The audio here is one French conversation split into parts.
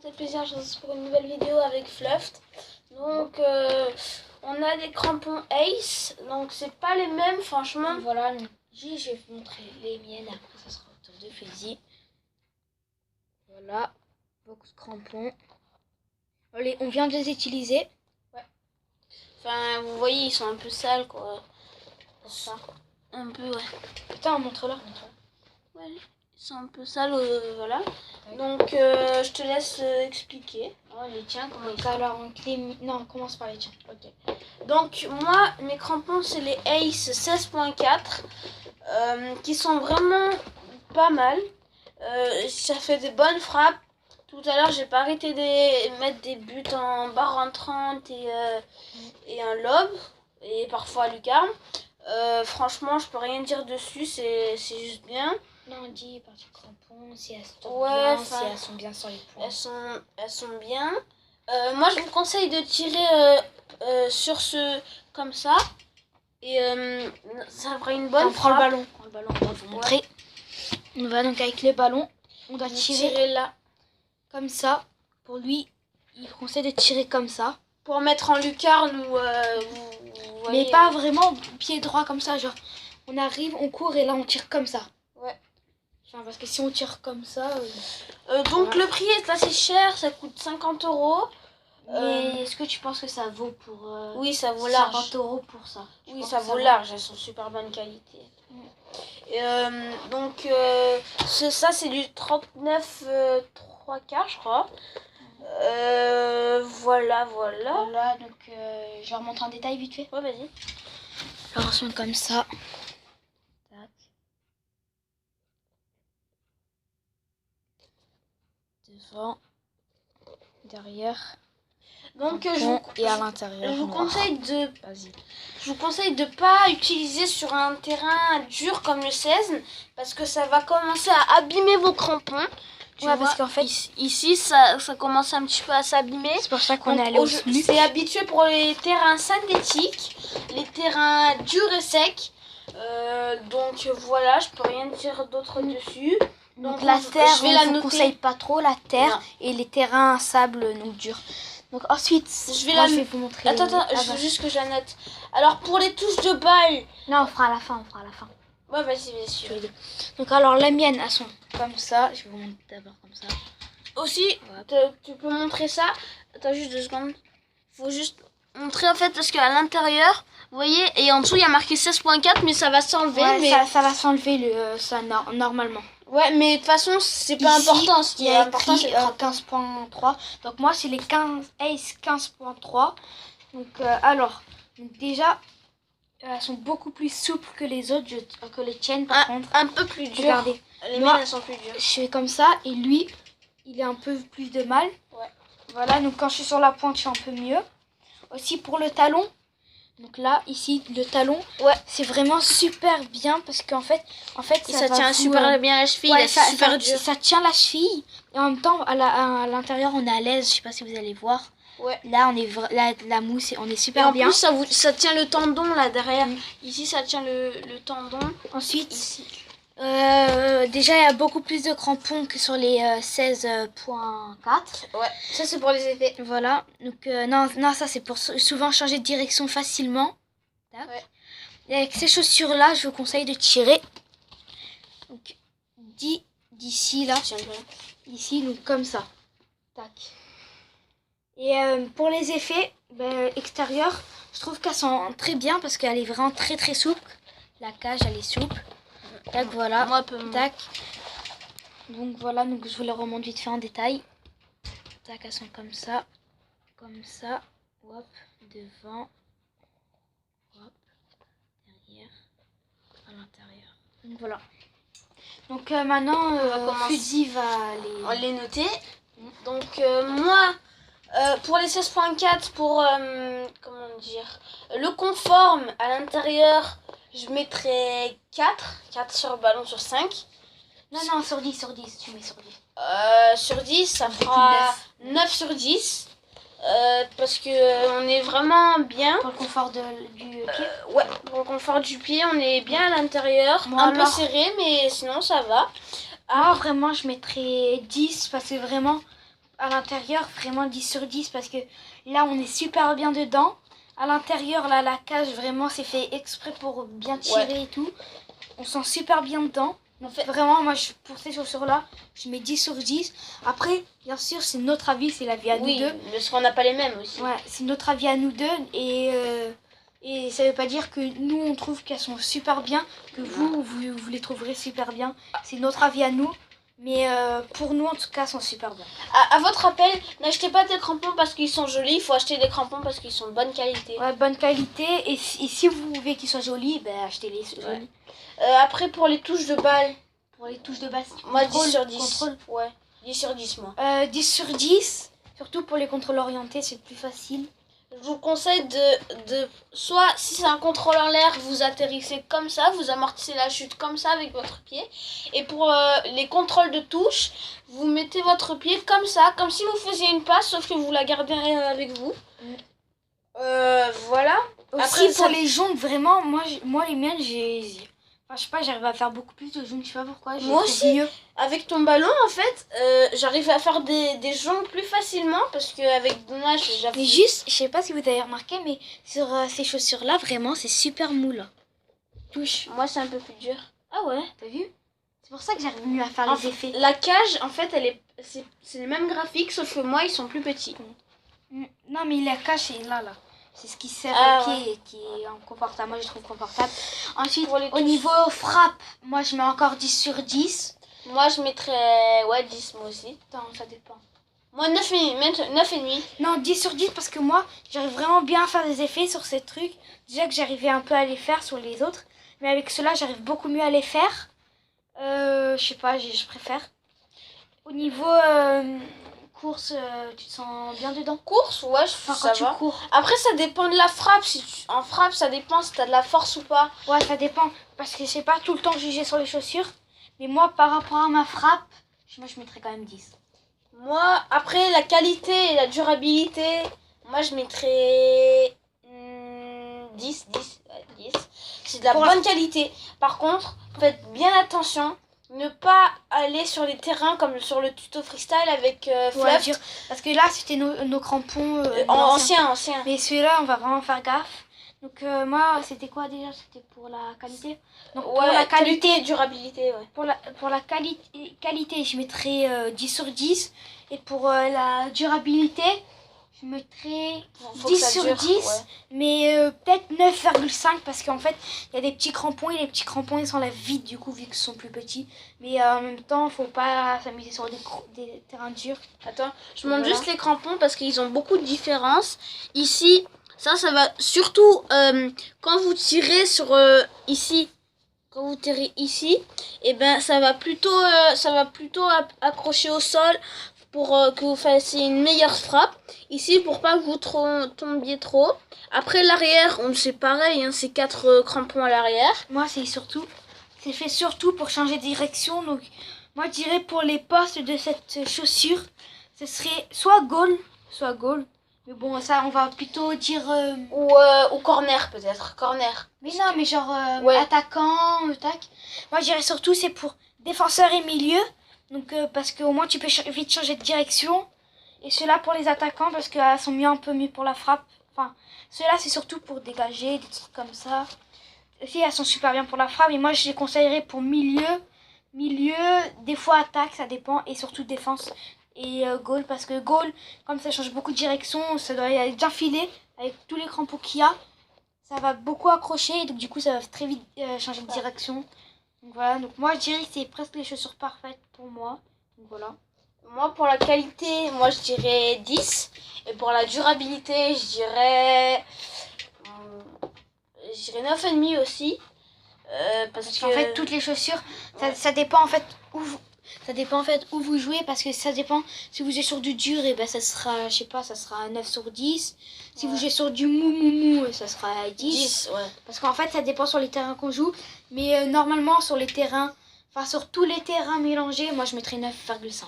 C'est plaisir, je vous pour une nouvelle vidéo avec Fluft. Donc on a des crampons Ace, donc c'est pas les mêmes franchement. Voilà, je vais vous montrer les miennes, après ça sera au tour de Faizy. Voilà, beaucoup de crampons. Allez, on vient de les utiliser. Ouais. Enfin, vous voyez, ils sont un peu sales quoi. Ça. Un peu, ouais. Putain, montre-leur. Ouais, ils sont un peu sales, voilà. Ouais. Donc je te laisse expliquer. Oh, les tiens, comment ils sont. Alors, non, on commence par les tiens. Ok. Donc moi, mes crampons, c'est les Ace 16.4 qui sont vraiment pas mal. Ça fait des bonnes frappes. Tout à l'heure, j'ai pas arrêté de mettre des buts en barre entrante et un lob. Et parfois à lucarne. Franchement, je peux rien dire dessus, c'est juste bien. Non, on dit partie crampons, si elles sont bien, si elles sont bien sur les points. Elles sont bien. Moi, je vous conseille de tirer sur ce comme ça. Et ça fera une bonne frappe. Prends le ballon, on va vous montrer. Ouais. On va donc avec le ballon, on doit tirer là. Comme ça. Pour lui, il conseille de tirer comme ça. Pour mettre en lucarne ou... mais pas vraiment pied droit comme ça, genre on arrive, on court et là on tire comme ça. Ouais. Enfin, parce que si on tire comme ça... donc voilà. Le prix est assez cher, ça coûte 50 €. Mais est-ce que tu penses que ça vaut pour... oui, ça vaut large. 50 € pour ça. Oui, ça vaut large, elles sont super bonne qualité. Et, donc ça c'est du 39 3/4 je crois. Voilà. Voilà, donc je leur montre en détail vite fait. Ouais, vas-y. Alors on se met comme ça. Tac. Devant. Derrière. Donc et à l'intérieur. Je vous conseille de pas utiliser sur un terrain dur comme le 16 parce que ça va commencer à abîmer vos crampons. Ouais, parce qu'en fait ici ça commence un petit peu à s'abîmer. C'est pour ça qu'on est allé au SMUC. C'est habitué pour les terrains synthétiques, les terrains durs et secs. Donc voilà, je peux rien dire d'autre dessus. Donc la terre, je ne conseille pas trop la terre. Non. Et les terrains sable donc durs. Donc ensuite, je vais vous montrer. Attends, je veux juste que je la note. Alors pour les touches de balle. Non, on fera à la fin, Ouais, vas-y, bien sûr. Donc alors la mienne, elles sont comme ça. Je vais vous montrer d'abord comme ça. Aussi, tu peux montrer ça. Attends juste 2 secondes. Faut juste montrer en fait parce qu'à l'intérieur, vous voyez, et en dessous il y a marqué 16.4 mais ça va s'enlever. Ouais, mais ça va s'enlever normalement. Ouais, mais de toute façon, c'est pas important. Ce qui est important, c'est 15.3. Donc moi, c'est les Ace 15.3. Donc déjà, elles sont beaucoup plus souples que les autres, que les tiennes par contre. Un peu plus dures. Regardez, les miennes, elles sont plus dures. Je fais comme ça et lui, il est un peu plus de mal. Ouais. Voilà, donc quand je suis sur la pointe, je suis un peu mieux. Aussi pour le talon. Donc là, ici, le talon, c'est vraiment super bien parce qu'en fait ça tient super bien la cheville. Ouais, ça tient la cheville et en même temps, à l'intérieur, on est à l'aise. Je sais pas si vous allez voir. Ouais. Là, on est la mousse, on est super bien. En plus, ça tient le tendon là derrière. Ici, ça tient le tendon. Ensuite, ici. Déjà, il y a beaucoup plus de crampons que sur les 16.4. Ouais, ça c'est pour les effets. Voilà, donc non, ça c'est pour souvent changer de direction facilement. Tac. Ouais. Et avec ces chaussures-là, je vous conseille de tirer. Donc, d'ici là, ici, donc comme ça. Tac. Et pour les effets extérieurs, je trouve qu'elles sont très bien parce qu'elle est vraiment très très souple. La cage, elle est souple. Tac, voilà. Moi, tac. Donc voilà, donc je vous les remonte vite fait en détail. Tac, elles sont comme ça. Hop, devant. Hop, derrière, à l'intérieur. Donc voilà. Donc maintenant, Faizy va les noter. Donc moi, pour les 16.4, pour comment dire, le conforme à l'intérieur, je mettrais 4 sur ballon sur 5. Non, sur 10, tu mets sur 10. Sur 10, ça fera 9 sur 10. Parce que on est vraiment bien. Pour le confort du pied. Ouais, pour le confort du pied, on est bien à l'intérieur. Un peu serré, mais sinon ça va. Moi, vraiment, je mettrais 10 parce que vraiment, à l'intérieur, vraiment 10 sur 10 parce que là, on est super bien dedans. À l'intérieur, là, la cage, vraiment, c'est fait exprès pour bien tirer et tout. On sent super bien dedans. Donc, vraiment, moi, pour ces chaussures-là, je mets 10 sur 10. Après, bien sûr, c'est notre avis, c'est l'avis à nous deux. Oui, parce qu'on n'a pas les mêmes aussi. Ouais, c'est notre avis à nous deux. Et ça veut pas dire que nous, on trouve qu'elles sont super bien, que vous les trouverez super bien. C'est notre avis à nous. Mais pour nous, en tout cas, elles sont super bien. À votre rappel, n'achetez pas des crampons parce qu'ils sont jolis. Il faut acheter des crampons parce qu'ils sont de bonne qualité. Ouais, bonne qualité. Et si vous voulez qu'ils soient jolis, ben achetez-les jolis. Après, pour les touches de balle. Pour les touches de basse, Moi, 10 sur 10. Contrôle. Ouais, 10 sur 10, moi. 10 sur 10. Surtout pour les contrôles orientés, c'est plus facile. Je vous conseille de soit si c'est un contrôle en l'air, vous atterrissez comme ça, vous amortissez la chute comme ça avec votre pied. Et pour les contrôles de touche, vous mettez votre pied comme ça, comme si vous faisiez une passe, sauf que vous la gardez avec vous. Voilà. Aussi Après, pour les jaunes, vraiment, moi les miennes, je sais pas, j'arrive à faire beaucoup plus de jaunes, je sais pas pourquoi. Moi aussi. Mieux. Avec ton ballon, en fait, j'arrive à faire des jaunes plus facilement parce qu'avec Donna, Mais juste, je sais pas si vous avez remarqué, mais sur ces chaussures-là, vraiment, c'est super mou là. Touche. Moi, c'est un peu plus dur. Ah ouais, t'as vu? C'est pour ça que j'arrive mieux à faire les effets. La cage, en fait, c'est les mêmes graphiques, sauf que moi, ils sont plus petits. Non, mais la cage, c'est là. C'est ce qui sert au pied et qui est confortable. Moi, je trouve confortable. Ensuite, au niveau frappe, moi, je mets encore 10 sur 10. Moi, je mettrais 10, moi aussi. Attends, ça dépend. Moi, 9,5. Non, 10 sur 10 parce que moi, j'arrive vraiment bien à faire des effets sur ces trucs. Déjà que j'arrivais un peu à les faire sur les autres. Mais avec ceux-là, j'arrive beaucoup mieux à les faire. Je sais pas, je préfère. Au niveau course, tu te sens bien dedans? Course, ouais, ça va. Cours. Après, ça dépend de la frappe. En frappe, ça dépend si t'as de la force ou pas. Ouais, ça dépend. Parce que c'est pas tout le temps jugé sur les chaussures. Mais moi, par rapport à ma frappe, moi, je mettrais quand même 10. Moi, après, la qualité et la durabilité, moi, je mettrais 10. C'est de la bonne qualité. Par contre, faites bien attention. Ne pas aller sur les terrains comme sur le tuto freestyle avec Fluff. Parce que là, c'était nos crampons anciens. Mais celui-là, on va vraiment faire gaffe. Donc moi, c'était quoi déjà? C'était pour la qualité. Donc, pour la qualité et durabilité, ouais. Pour la qualité, je mettrais 10 sur 10. Et pour la durabilité, je mettrais 10 sur 10. Ouais. Mais peut-être 9,5 parce qu'en fait, il y a des petits crampons et les petits crampons, ils s'enlèvent vite du coup, vu qu'ils sont plus petits. Mais en même temps, faut pas s'amuser sur des terrains durs. Attends, je montre juste les crampons parce qu'ils ont beaucoup de différences. Ici, ça va surtout quand vous tirez sur ici. Quand vous tirez ici, et ben ça va plutôt accrocher au sol pour que vous fassiez une meilleure frappe. Ici, pour pas que vous tombiez trop. Après l'arrière, c'est pareil, hein, c'est 4 crampons à l'arrière. Moi, c'est fait surtout pour changer de direction. Donc, moi, je dirais pour les postes de cette chaussure, ce serait soit goal. Mais bon, ça, on va plutôt dire... Ou corner, peut-être. Corner. Mais non, mais genre attaquant, tac. Moi, je dirais surtout, c'est pour défenseur et milieu. Donc, parce qu'au moins, tu peux vite changer de direction. Et ceux-là pour les attaquants, parce qu'elles sont un peu mieux pour la frappe. Enfin, ceux-là, c'est surtout pour dégager, des trucs comme ça. Aussi, elles sont super bien pour la frappe. Et moi, je les conseillerais pour milieu, des fois attaque, ça dépend. Et surtout défense. Et goal, parce que goal, comme ça change beaucoup de direction, ça doit être bien filé avec tous les crampons qu'il y a. Ça va beaucoup accrocher et donc du coup ça va très vite changer de direction. Donc voilà, donc moi je dirais que c'est presque les chaussures parfaites pour moi. Donc voilà. Moi pour la qualité, moi je dirais 10. Et pour la durabilité, je dirais 9,5 aussi. Parce qu'en fait toutes les chaussures, ça dépend en fait où vous jouez, parce que ça dépend. Si vous jouez sur du dur, et ben ça sera, je sais pas, ça sera 9 sur 10. Si vous jouez sur du mou, ça sera 10. Ouais. Parce qu'en fait, ça dépend sur les terrains qu'on joue. Mais normalement, sur les terrains, enfin sur tous les terrains mélangés, moi je mettrais 9,5.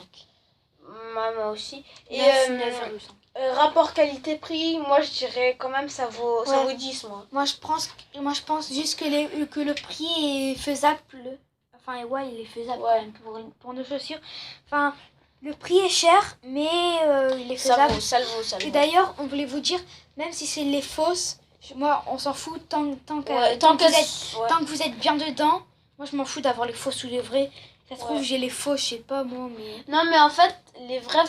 Moi aussi. 9,5. Rapport qualité-prix, moi je dirais quand même ça vaut 10, moi. Moi je pense juste que le prix est faisable. Enfin, il est faisable quand même pour nos chaussures. Enfin, Le prix est cher, mais il est Ça faisable. vaut, ça le vaut, ça le Et vaut. d'ailleurs, on voulait vous dire, même si c'est les fausses, moi, on s'en fout tant Ouais, que vous êtes bien dedans. Moi, je m'en fous d'avoir les fausses ou les vrais. Ça se trouve, Ouais. j'ai les fausses, je sais pas moi, mais... Non, mais en fait, les vrais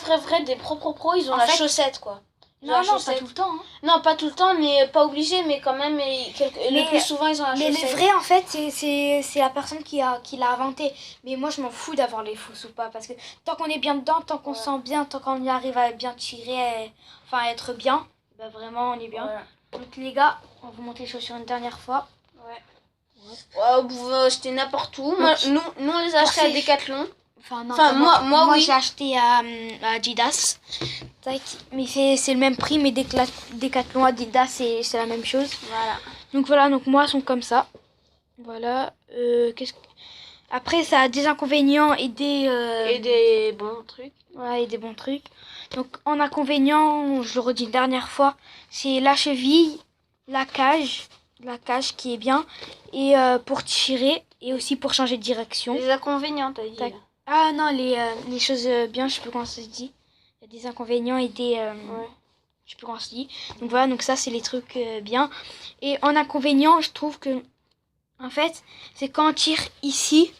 des pro, ils ont En la fait- chaussette, quoi. Ils ont Non, la non, pas chaussette. tout le temps. Hein. Non, pas tout le temps, mais pas obligé, mais quand même, Mais- le plus souvent, ils ont la Mais chaussette. les vrais, en fait, c'est la personne qui l'a inventé. Mais moi, je m'en fous d'avoir les fausses ou pas. Parce que tant qu'on est bien dedans, tant qu'on se sent bien, tant qu'on y arrive à bien tirer, enfin à être bien, bah vraiment, on est bien. Ouais. Donc les gars, on vous montre les chaussures une dernière fois. Ouais, vous pouvez acheter n'importe où. Moi, nous, on les a achetés à Decathlon. Enfin, non, Enfin, pas moi, oui. j'ai acheté à Adidas. Tac. Mais c'est le même prix, mais Decathlon, Adidas, c'est la même chose. Voilà. Donc voilà, donc moi, elles sont comme ça. Voilà. Après, ça a des inconvénients et des... Et des bons trucs. Ouais, et des bons trucs. Donc en inconvénient, je le redis une dernière fois, c'est la cheville, la cage qui est bien, et pour tirer, et aussi pour changer de direction. Les inconvénients, t'as dit. Tac. Ah non, les choses bien, je sais plus comment ça se dit. Il y a des inconvénients et des... Ouais. Je sais plus comment ça se dit. Donc voilà, donc ça c'est les trucs bien. Et en inconvénient, je trouve que, en fait, c'est quand on tire ici,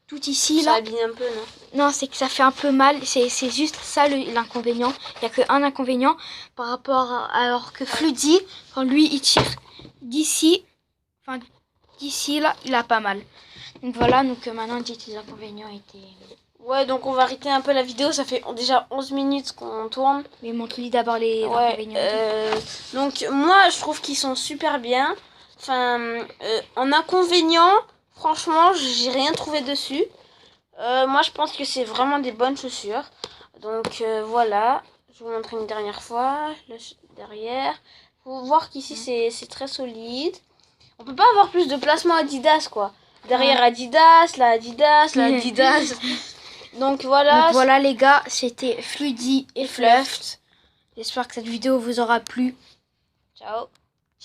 tout ici, Ça là. abîme un peu, non? Non, c'est que ça fait un peu mal. C'est juste ça l'inconvénient. Il n'y a qu'un inconvénient par rapport alors que Floody, quand lui il tire d'ici, enfin d'ici là, il a pas mal. Donc voilà, donc maintenant dites les inconvénients étaient... Ouais, donc on va arrêter un peu la vidéo. Ça fait déjà 11 minutes qu'on tourne. Mais montre-lui d'abord les Ouais, inconvénients. donc moi je trouve qu'ils sont super bien. Enfin, en inconvénient, franchement, j'ai rien trouvé dessus. Moi je pense que c'est vraiment des bonnes chaussures. Donc voilà, je vous montre une dernière fois. Derrière, faut voir qu'ici c'est très solide. On peut pas avoir plus de placement Adidas, quoi. Derrière Adidas, la Adidas, la Adidas. Donc voilà. Donc voilà les gars, c'était Floody et Fluffed. J'espère que cette vidéo vous aura plu. Ciao.